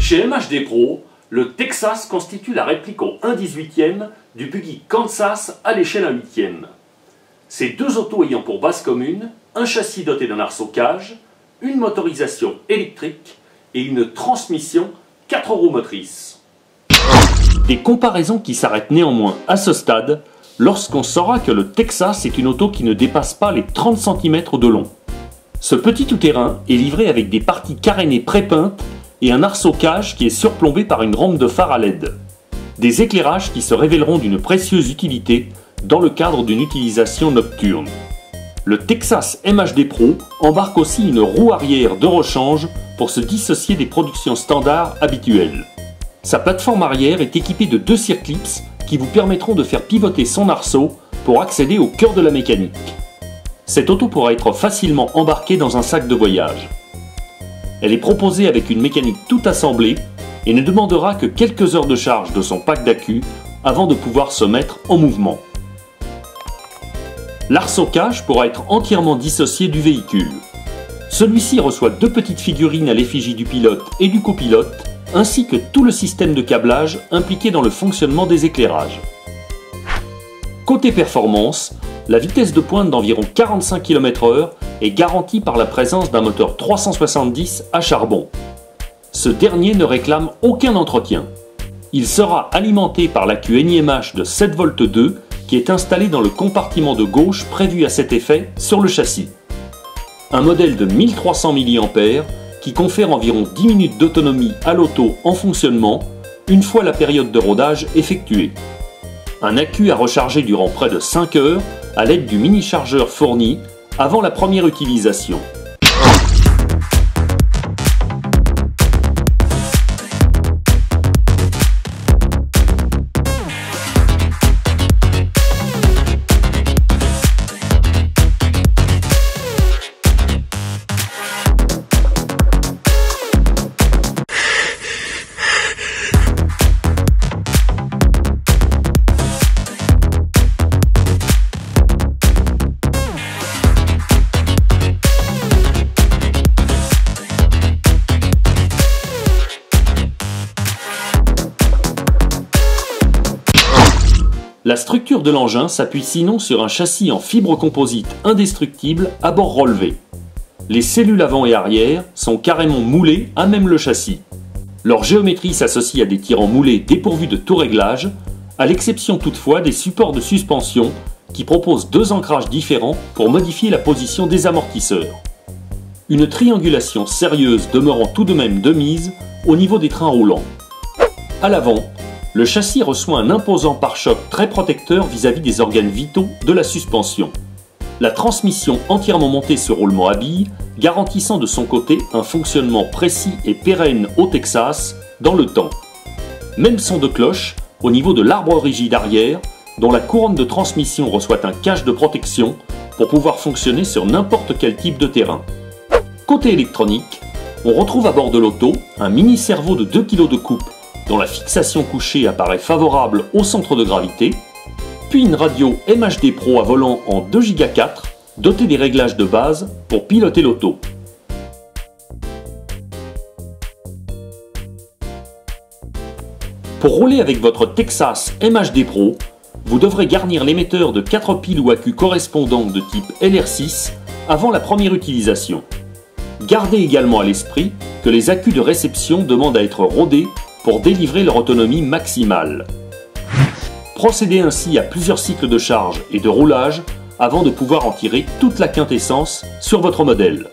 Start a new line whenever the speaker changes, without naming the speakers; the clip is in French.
Chez MHD Pro, le Texas constitue la réplique au 1/18e du buggy Kansas à l'échelle 1/8e. Ces deux autos ayant pour base commune un châssis doté d'un arceau cage, une motorisation électrique et une transmission 4 roues motrices. Des comparaisons qui s'arrêtent néanmoins à ce stade lorsqu'on saura que le Texas est une auto qui ne dépasse pas les 30 cm de long. Ce petit tout-terrain est livré avec des parties carénées pré-peintes et un arceau cage qui est surplombé par une rampe de phare à LED. Des éclairages qui se révéleront d'une précieuse utilité dans le cadre d'une utilisation nocturne. Le Texas MHD Pro embarque aussi une roue arrière de rechange pour se dissocier des productions standards habituelles. Sa plateforme arrière est équipée de 2 circlips qui vous permettront de faire pivoter son arceau pour accéder au cœur de la mécanique. Cette auto pourra être facilement embarquée dans un sac de voyage. Elle est proposée avec une mécanique tout assemblée et ne demandera que quelques heures de charge de son pack d'accu avant de pouvoir se mettre en mouvement. L'arceau cage pourra être entièrement dissocié du véhicule. Celui-ci reçoit 2 petites figurines à l'effigie du pilote et du copilote, ainsi que tout le système de câblage impliqué dans le fonctionnement des éclairages. Côté performance, la vitesse de pointe d'environ 45 km/h est garantie par la présence d'un moteur 370 à charbon. Ce dernier ne réclame aucun entretien. Il sera alimenté par l'accu NiMH de 7,2 V qui est installé dans le compartiment de gauche prévu à cet effet sur le châssis. Un modèle de 1300 mAh qui confère environ 10 minutes d'autonomie à l'auto en fonctionnement une fois la période de rodage effectuée. Un accu à recharger durant près de 5 heures à l'aide du mini-chargeur fourni avant la première utilisation. La structure de l'engin s'appuie sinon sur un châssis en fibre composite indestructible à bord relevé. Les cellules avant et arrière sont carrément moulées à même le châssis. Leur géométrie s'associe à des tirants moulés dépourvus de tout réglage, à l'exception toutefois des supports de suspension qui proposent 2 ancrages différents pour modifier la position des amortisseurs. Une triangulation sérieuse demeurant tout de même de mise au niveau des trains roulants. À l'avant, le châssis reçoit un imposant pare-choc très protecteur vis-à-vis des organes vitaux de la suspension. La transmission entièrement montée sur roulement à billes, garantissant de son côté un fonctionnement précis et pérenne au Texas dans le temps. Même son de cloche au niveau de l'arbre rigide arrière, dont la couronne de transmission reçoit un cache de protection pour pouvoir fonctionner sur n'importe quel type de terrain. Côté électronique, on retrouve à bord de l'auto un mini cerveau de 2 kg de coupe dont la fixation couchée apparaît favorable au centre de gravité, puis une radio MHD Pro à volant en 2 Go 4 dotée des réglages de base pour piloter l'auto. Pour rouler avec votre Texas MHD Pro, vous devrez garnir l'émetteur de 4 piles ou accus correspondants de type LR6 avant la première utilisation. Gardez également à l'esprit que les accus de réception demandent à être rodés pour délivrer leur autonomie maximale. Procédez ainsi à plusieurs cycles de charge et de roulage avant de pouvoir en tirer toute la quintessence sur votre modèle.